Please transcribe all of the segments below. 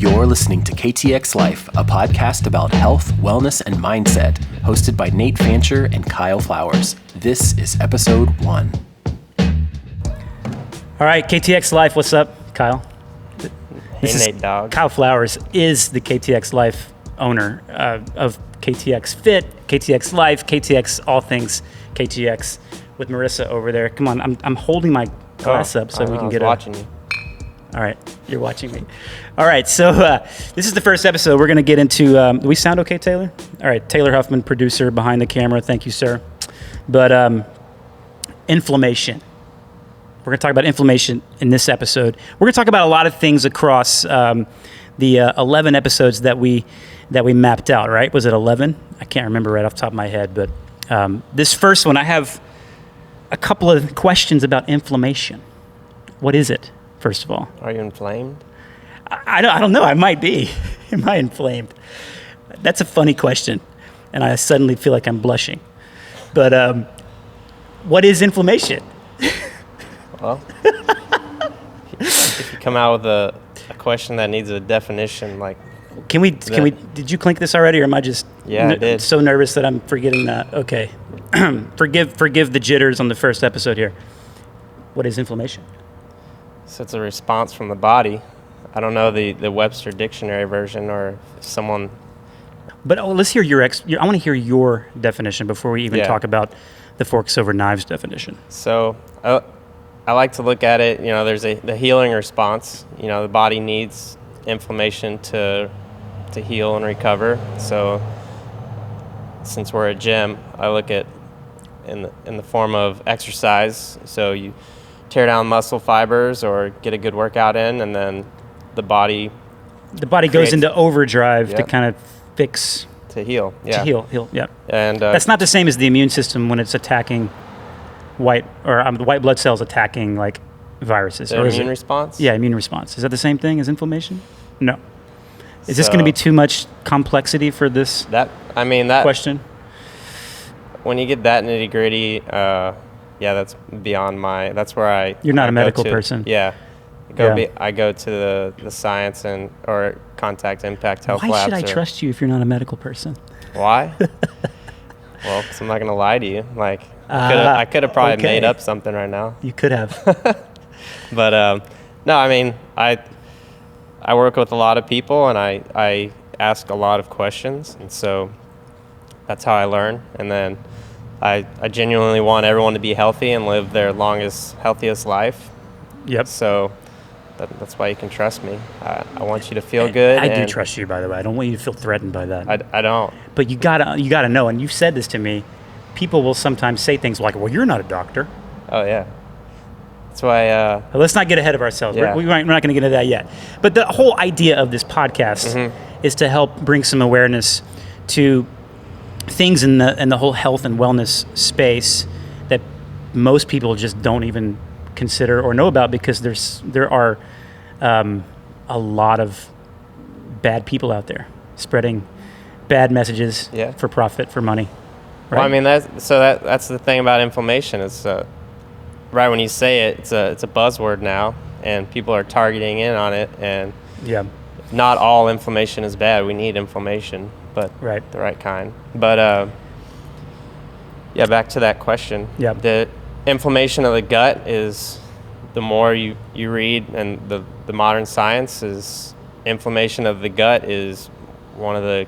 You're listening to KTX Life, a podcast about health, wellness, and mindset, hosted by Nate Fancher and Kyle Flowers. This is episode 1. All right, KTX Life, what's up, Kyle? Hey, Nate, dog. Kyle Flowers is the KTX Life owner of KTX Fit, KTX Life, KTX All Things KTX with Marissa over there. Come on, I'm holding my glass up so we can get watching you. All right, you're watching me. All right, so this is the first episode. We're going to get into, do we sound okay, Taylor? All right, Taylor Huffman, producer behind the camera. Thank you, sir. But inflammation. We're going to talk about inflammation in this episode. We're going to talk about a lot of things across the 11 episodes that we mapped out, right? Was it 11? I can't remember right off the top of my head, but this first one, I have a couple of questions about inflammation. What is it? First of all, are you inflamed? I don't know. I might be. Am I inflamed? That's a funny question, and I suddenly feel like I'm blushing. But what is inflammation? Well, if you come out with a question that needs a definition, like can we? Did you clink this already, or am I just I did. So nervous that I'm forgetting that? Okay, forgive the jitters on the first episode here. What is inflammation? So it's a response from the body. I don't know the Webster dictionary version or someone. But let's hear I want to hear your definition before we even talk about the forks over knives definition. So I like to look at it. You know, there's the healing response. You know, the body needs inflammation to heal and recover. So since we're at gym, I look at in the form of exercise. So you tear down muscle fibers or get a good workout in, and then the body goes into overdrive to kind of fix, to heal. To heal. Yeah. And that's not the same as the immune system when it's attacking white blood cells attacking like viruses. The immune response? Yeah, immune response. Is that the same thing as inflammation? No. Is this going to be too much complexity for this question? When you get that nitty gritty, that's beyond that's where You're not a medical person. Yeah. I go to the science or contact Impact Health Labs. Why should I trust you if you're not a medical person? Why? Well, because I'm not going to lie to you. Like, I could have probably made up something right now. You could have. But, no, I mean, I work with a lot of people, and I ask a lot of questions. And so that's how I learn. And then I genuinely want everyone to be healthy and live their longest, healthiest life. Yep. So that's why you can trust me. I want you to feel good. I do trust you, by the way. I don't want you to feel threatened by that. I don't. But you gotta know, and you've said this to me. People will sometimes say things like, "Well, you're not a doctor." Oh yeah. That's why. Let's not get ahead of ourselves. Yeah. We're not going to get into that yet. But the whole idea of this podcast is to help bring some awareness to things in the whole health and wellness space that most people just don't even consider or know about, because there are a lot of bad people out there spreading bad messages for profit, for money. Right? Well, I mean that's the thing about inflammation. It's right when you say it, it's a buzzword now, and people are targeting in on it. And not all inflammation is bad. We need inflammation, but the right kind. But back to that question. Yeah. The inflammation of the gut is, the more you read, and the modern science is, inflammation of the gut is one of the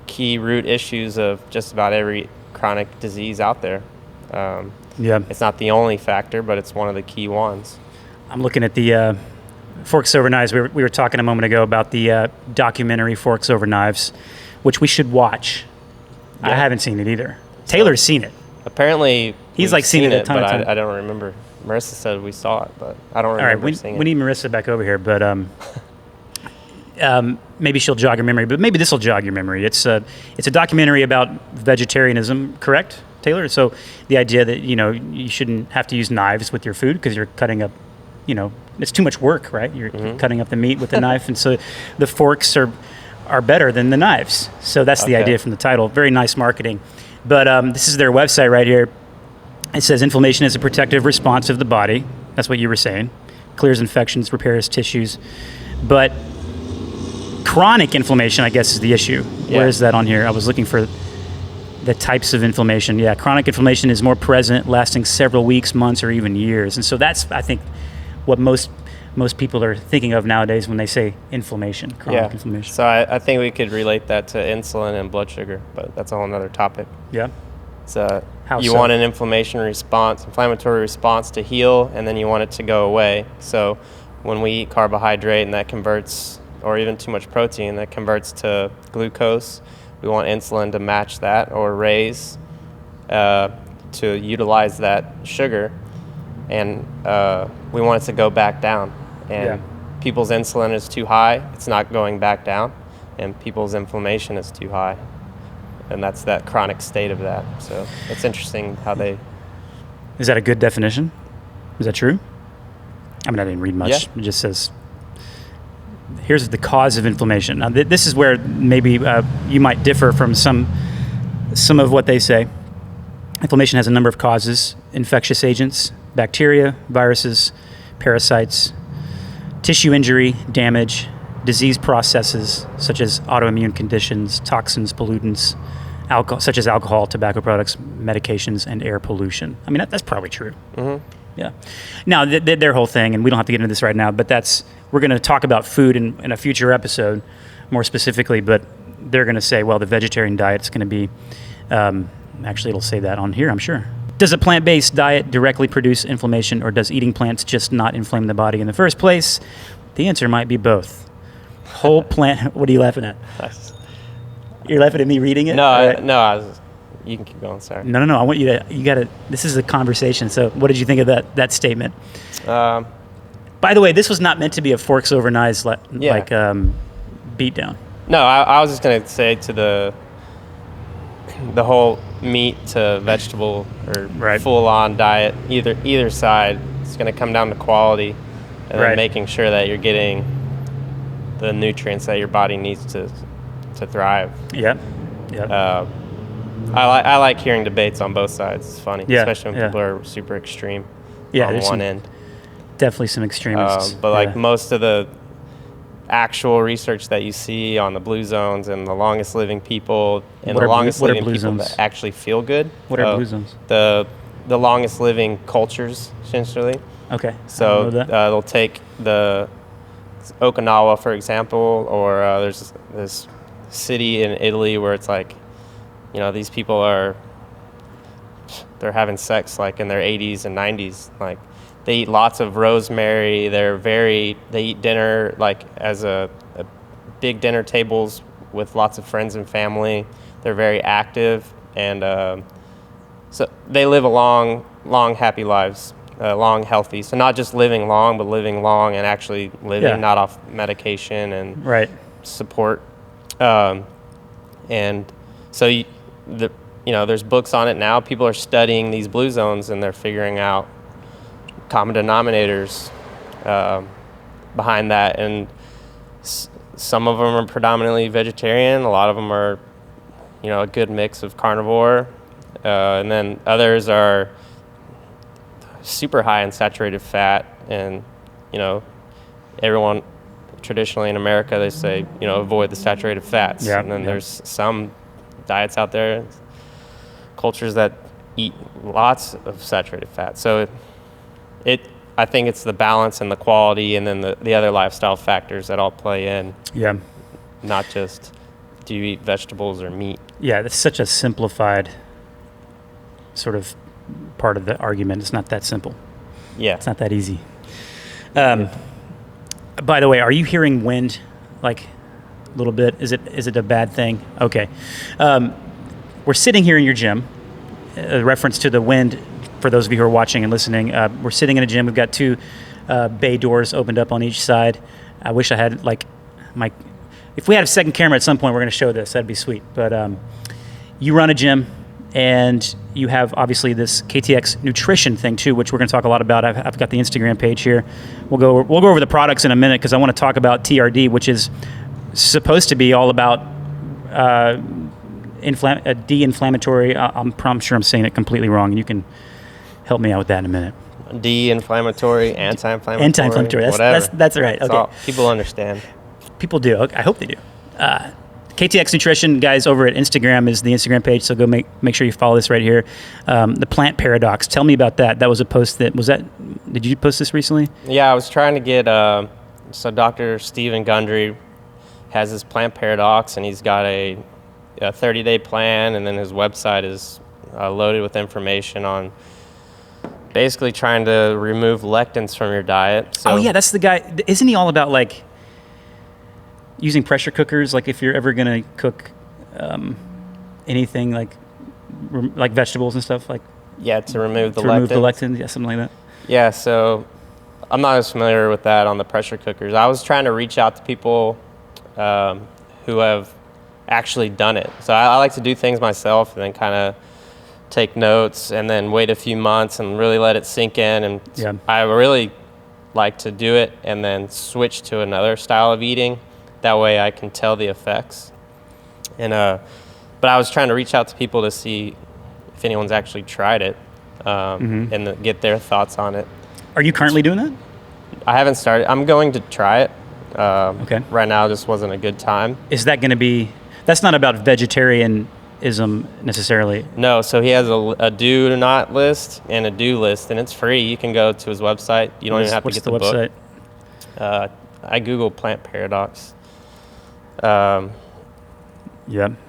key root issues of just about every chronic disease out there. It's not the only factor, but it's one of the key ones. I'm looking at the Forks Over Knives. We were talking a moment ago about the documentary Forks Over Knives, which we should watch. Yeah. I haven't seen it either. Taylor's seen it. Apparently, he's like seen it a ton of times. I don't remember. Marissa said we saw it, but I don't remember seeing it. We need Marissa back over here, but maybe she'll jog your memory. But maybe this will jog your memory. It's a documentary about vegetarianism, correct, Taylor? So the idea that you shouldn't have to use knives with your food because you're cutting up, it's too much work, right? You're cutting up the meat with the knife, and so the forks are better than the knives. So that's the idea from the title. Very nice marketing. But this is their website right here. It says inflammation is a protective response of the body. That's what you were saying. Clears infections, repairs tissues. But Chronic inflammation, I guess, is the issue. Yeah. Where is that on here? I was looking for the types of inflammation. Yeah, chronic inflammation is more present, lasting several weeks, months, or even years. And so that's, I think, what most people are thinking of nowadays when they say inflammation, chronic inflammation. So I think we could relate that to insulin and blood sugar, but that's a whole nother topic. Yeah. So How you so? want an inflammatory response to heal, and then you want it to go away. So when we eat carbohydrate and that converts, or even too much protein, that converts to glucose, we want insulin to match that or raise to utilize that sugar, and we want it to go back down. And people's insulin is too high, it's not going back down, and people's inflammation is too high. And that's that chronic state of that. So it's interesting how they... Is that a good definition? Is that true? I mean, I didn't read much. Yeah. It just says, here's the cause of inflammation. Now, this is where maybe you might differ from some of what they say. Inflammation has a number of causes: infectious agents, bacteria, viruses, parasites, tissue injury, damage, disease processes such as autoimmune conditions, toxins, pollutants, alcohol, such as alcohol, tobacco products, medications, and air pollution. I mean, that's probably true. Mm-hmm. Yeah. Now, their whole thing, and we don't have to get into this right now, but we're going to talk about food in a future episode more specifically, but they're going to say, well, the vegetarian diet's going to be, actually it'll say that on here, I'm sure. Does a plant-based diet directly produce inflammation, or does eating plants just not inflame the body in the first place? The answer might be both. Whole plant. What are you laughing at? You're laughing at me reading it? No, you can keep going, sorry. No. I want you gotta, this is a conversation. So what did you think of that statement? By the way, this was not meant to be a forks over knives beat down. No, I was just going to say to the whole meat to vegetable or full-on diet, either side, it's going to come down to quality and then making sure that you're getting the nutrients that your body needs to thrive. Yeah. I like hearing debates on both sides. It's funny, yeah, especially when people are super extreme on one end. Definitely some extremists. But most of the actual research that you see on the blue zones and the longest living people and the longest living people that actually feel good. What are blue zones? The longest living cultures, essentially. Okay. So they'll take the Okinawa, for example, or there's this city in Italy where it's like, these people they're having sex like in their 80s and 90s. Like they eat lots of rosemary. They eat dinner like as a big dinner tables with lots of friends and family. They're very active, and so they live a long, happy lives. Long, healthy. So not just living long, but living long and actually living, not off medication and support. And so there's books on it now. People are studying these blue zones and they're figuring out common denominators behind that. And some of them are predominantly vegetarian. A lot of them are, a good mix of carnivore. And then others are super high in saturated fat, and everyone traditionally in America, they say avoid the saturated fats, and then there's some diets out there, cultures that eat lots of saturated fat. So I think it's the balance and the quality, and then the other lifestyle factors that all play in. Not just do you eat vegetables or meat. That's such a simplified sort of part of the argument. It's not that simple. It's not that easy. By the way, are you hearing wind like a little bit? Is it a bad thing? Okay. We're sitting here in your gym. A reference to the wind for those of you who are watching and listening. We're sitting in a gym. We've got two bay doors opened up on each side. I wish I had if we had a second camera at some point, we're going to show this. That'd be sweet. But you run a gym, and you have obviously this KTX nutrition thing too, which we're going to talk a lot about. I've got the Instagram page here. We'll go over the products in a minute because I want to talk about TRD, which is supposed to be all about de-inflammatory. I'm sure I'm saying it completely wrong, and you can help me out with that in a minute. De-inflammatory, anti-inflammatory. Anti-inflammatory. That's right. Okay. People understand. People do. I hope they do. KTX Nutrition, guys, over at Instagram is the Instagram page, so go make sure you follow this right here. The plant paradox. Tell me about that. That was a post did you post this recently? Yeah, I was trying to get, so Dr. Stephen Gundry has this plant paradox, and he's got a 30-day plan, and then his website is loaded with information on basically trying to remove lectins from your diet. So, oh, yeah, that's the guy. Isn't he all about, like, using pressure cookers, like if you're ever going to cook anything like vegetables and stuff, like to remove the lectins, yeah, something like that. Yeah, so I'm not as familiar with that on the pressure cookers. I was trying to reach out to people who have actually done it. So I like to do things myself and then kind of take notes and then wait a few months and really let it sink in. And I really like to do it and then switch to another style of eating. That way I can tell the effects. And but I was trying to reach out to people to see if anyone's actually tried it and get their thoughts on it. Are you currently doing that? I haven't started. I'm going to try it. Okay. Right now just wasn't a good time. Is that going to be, that's not about vegetarianism necessarily? No, so he has a do not list and a do list, and it's free. You can go to his website. You don't even have to get the website? Book. I Googled plant paradox. Yeah.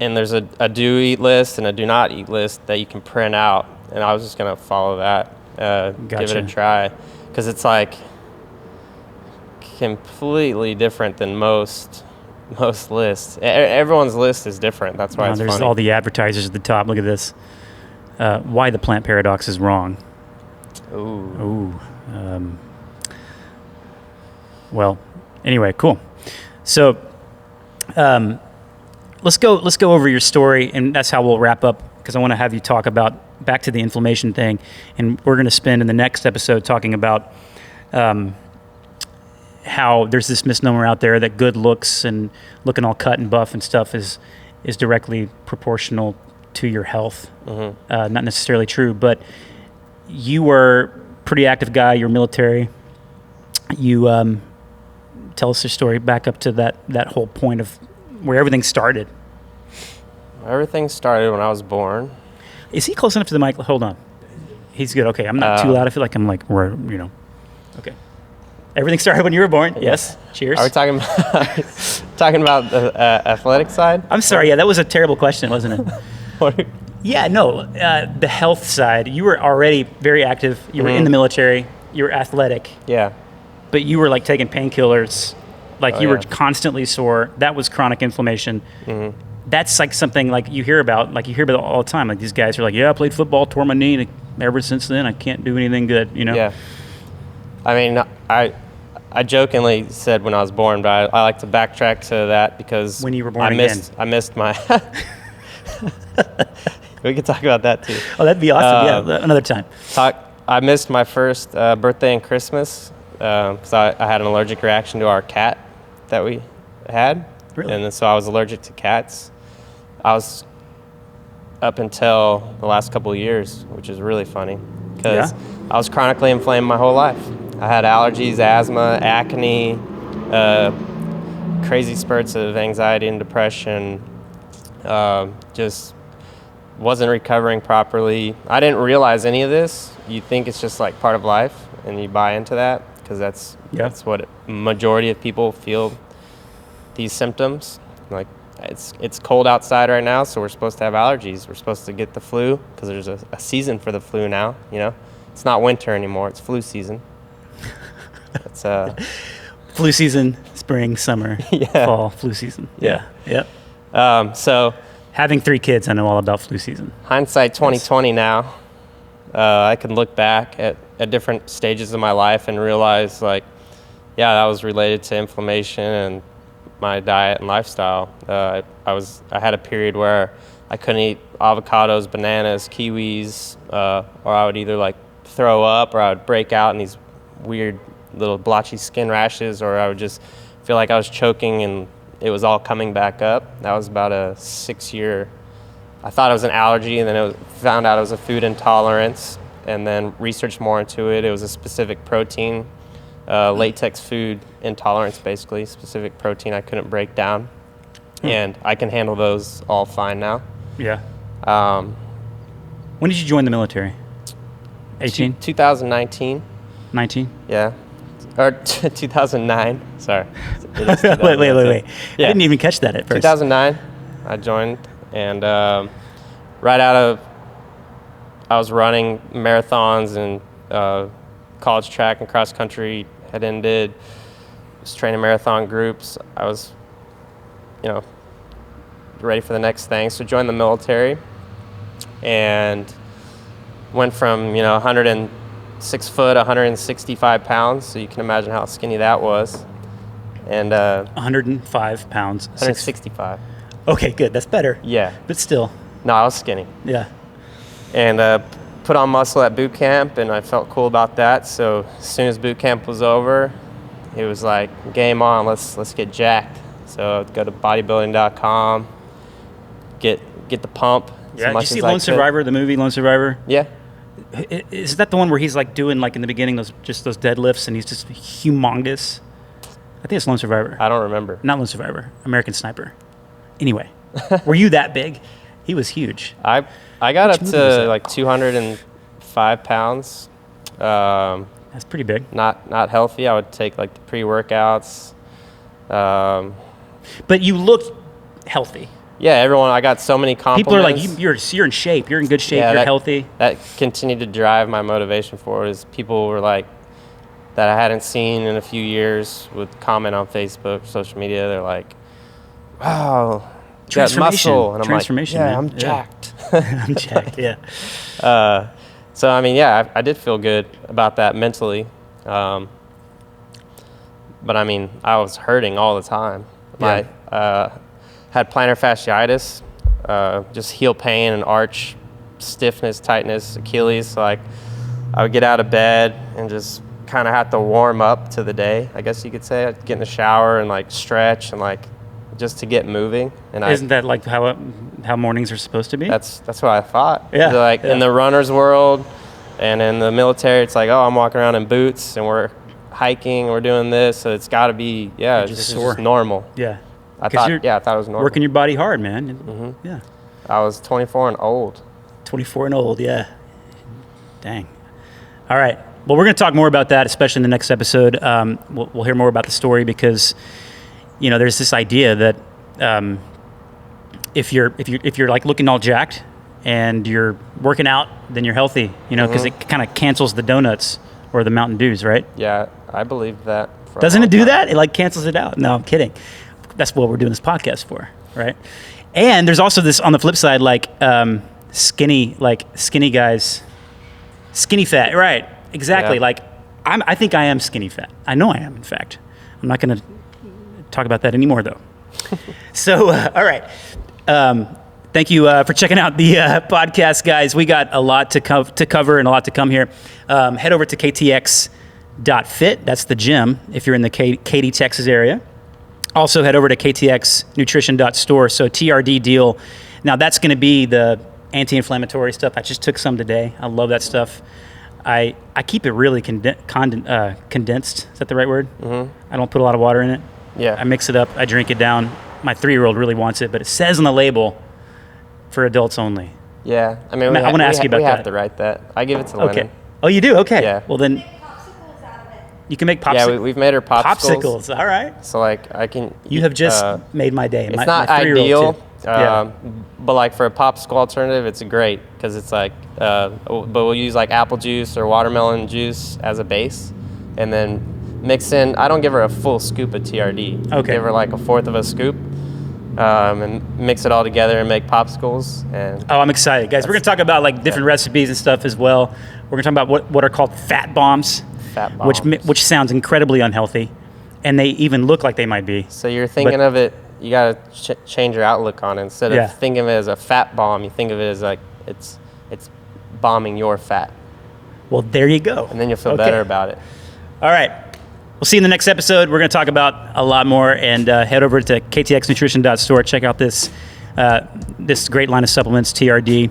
And there's a do eat list and a do not eat list that you can print out, and I was just going to follow that, give it a try, because it's like completely different than most lists. Everyone's list is different. That's why it's there's funny. all the advertisers at the top. Look at this. Why the plant paradox is wrong. Ooh. Well, anyway, cool. So, let's go over your story, and that's how we'll wrap up, because I want to have you talk about back to the inflammation thing, and we're going to spend in the next episode talking about how there's this misnomer out there that good looks and looking all cut and buff and stuff is directly proportional to your health. Not necessarily true, but you were a pretty active guy. You're military. You tell us your story back up to that whole point of where everything started. Everything started when I was born. Is he close enough to the mic? Hold on. He's good. Okay, I'm not too loud. I feel like I'm like, okay. Everything started when you were born. Yes. Cheers. Are we talking about the athletic side? I'm sorry. Yeah, that was a terrible question, wasn't it? Yeah, no. The health side. You were already very active. You were in the military. You were athletic. Yeah. But you were like taking painkillers. Like you were constantly sore. That was chronic inflammation. That's like something like you hear about. Like you hear about all the time. Like these guys are like, yeah, I played football, tore my knee. And ever since then, I can't do anything good. You know? Yeah. I mean, I jokingly said when I was born, but I like to backtrack to that because when you were born I missed my. We could talk about that too. Oh, that'd be awesome. Yeah, another time. I missed my first birthday and Christmas because I had an allergic reaction to our cat that we had. Really? And so I was allergic to cats. I was up until the last couple of years, which is really funny because I was chronically inflamed my whole life. I had allergies, asthma, acne, crazy spurts of anxiety and depression, just wasn't recovering properly. I didn't realize any of this. You think it's just like part of life, and you buy into that because that's what majority of people feel these symptoms. Like it's cold outside right now, so we're supposed to have allergies. We're supposed to get the flu because there's a season for the flu now. You know, it's not winter anymore; it's flu season. It's flu season, spring, summer, fall, flu season. Yeah. So having 3 kids, I know all about flu season. Hindsight 2020 now. I can look back at different stages of my life and realize that was related to inflammation and my diet and lifestyle. I had a period where I couldn't eat avocados, bananas, kiwis, or I would either throw up or I would break out in these weird little blotchy skin rashes, or I would just feel like I was choking and it was all coming back up. That was about a 6-year. I thought it was an allergy, and then found out it was a food intolerance, and then researched more into it. It was a specific protein latex food intolerance, basically, specific protein I couldn't break down. And I can handle those all fine now. Yeah. When did you join the military? 18? 2019. 19? Yeah. Or 2009. Sorry. It is Wait. 2019. Yeah. I didn't even catch that at first. 2009, I joined. And right out of, I was running marathons and college track and cross country had ended. Was training marathon groups. I was, ready for the next thing. So joined the military and went from, 106 foot, 165 pounds. So you can imagine how skinny that was. And 105 pounds. 165. Okay, good. That's better. Yeah. But still. No, I was skinny. Yeah. And put on muscle at boot camp, and I felt cool about that. So as soon as boot camp was over, it was like, game on, let's get jacked. So I'd go to bodybuilding.com, get the pump. Yeah. Did you see Lone Survivor, the movie Lone Survivor? Yeah. Is that the one where he's like doing, like in the beginning, those deadlifts, and he's just humongous? I think it's Lone Survivor. I don't remember. Not Lone Survivor. American Sniper. Anyway, were you that big? He was huge. I got up to like 205 pounds. That's pretty big. Not healthy. I would take like the pre-workouts. But you look healthy. Yeah, I got so many compliments. People are like, you're in shape. You're in good shape. You're healthy. That continued to drive my motivation forward. Is people were like, that I hadn't seen in a few years would comment on Facebook, social media. They're like, wow, you got muscle. And I'm like, yeah, I'm jacked. I'm jacked, yeah. So, I mean, yeah, I did feel good about that mentally. But, I mean, I was hurting all the time. Yeah. Had plantar fasciitis, just heel pain and arch stiffness, tightness, Achilles. So, like, I would get out of bed and just kind of have to warm up to the day, I guess you could say. I'd get in the shower and, like, stretch and, like, just to get moving. And isn't that like how mornings are supposed to be? That's what I thought. Yeah. Like in the runner's world and in the military, it's like, oh, I'm walking around in boots and we're hiking, we're doing this, so it's got to be, it's just normal. Yeah. I thought it was normal. Working your body hard, man. Mm-hmm. Yeah. I was 24 and old. 24 and old, yeah. Dang. All right. Well, we're going to talk more about that, especially in the next episode. We'll hear more about the story because, there's this idea that if you're like looking all jacked and you're working out, then you're healthy. Because it kind of cancels the donuts or the Mountain Dews, right? Yeah, I believe that. Doesn't it do that? It like cancels it out. No, I'm kidding. That's what we're doing this podcast for, right? And there's also this on the flip side, like skinny guys, skinny fat, right? Exactly. Yeah. Like I think I am skinny fat. I know I am, in fact. I'm not going to talk about that anymore, though. So, all right. Thank you for checking out the podcast, guys. We got a lot to cover and a lot to come here. Head over to KTX.fit. That's the gym if you're in the Katy, Texas area. Also, head over to KTXnutrition.store. So, TRD deal. Now, that's going to be the anti-inflammatory stuff. I just took some today. I love that stuff. I keep it really condensed. Is that the right word? Mm-hmm. I don't put a lot of water in it. Yeah. I mix it up. I drink it down. My 3-year-old really wants it, but it says on the label for adults only. Yeah. I mean, I want to ask you about that. We have to write that. I give it to Lennon. Okay. Oh, you do? Okay. Yeah. Well, then you can make popsicles. Yeah, we've made her popsicles. All right. So, like, I can... You have just made my day. It's my not 3-year-old ideal, too. but, like, for a popsicle alternative, it's great because it's, like... but we'll use, like, apple juice or watermelon juice as a base and then mix in... I don't give her a full scoop of TRD. Okay. Give her, like, a fourth of a scoop and mix it all together and make popsicles. And I'm excited. Guys, we're going to talk about, like, different recipes and stuff as well. We're going to talk about what are called fat bombs. Fat bombs. Which sounds incredibly unhealthy, and they even look like they might be. So you're thinking of it, you got to change your outlook on it. Instead of thinking of it as a fat bomb, you think of it as like it's bombing your fat. Well, there you go. And then you'll feel better about it. All right. We'll see you in the next episode. We're going to talk about a lot more, and head over to ktxnutrition.store. Check out this great line of supplements, TRD,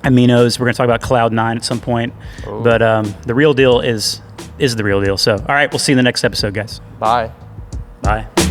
aminos. We're going to talk about Cloud9 at some point. Ooh. But the real deal is is the real deal. So, all right, we'll see you in the next episode, guys. Bye. Bye.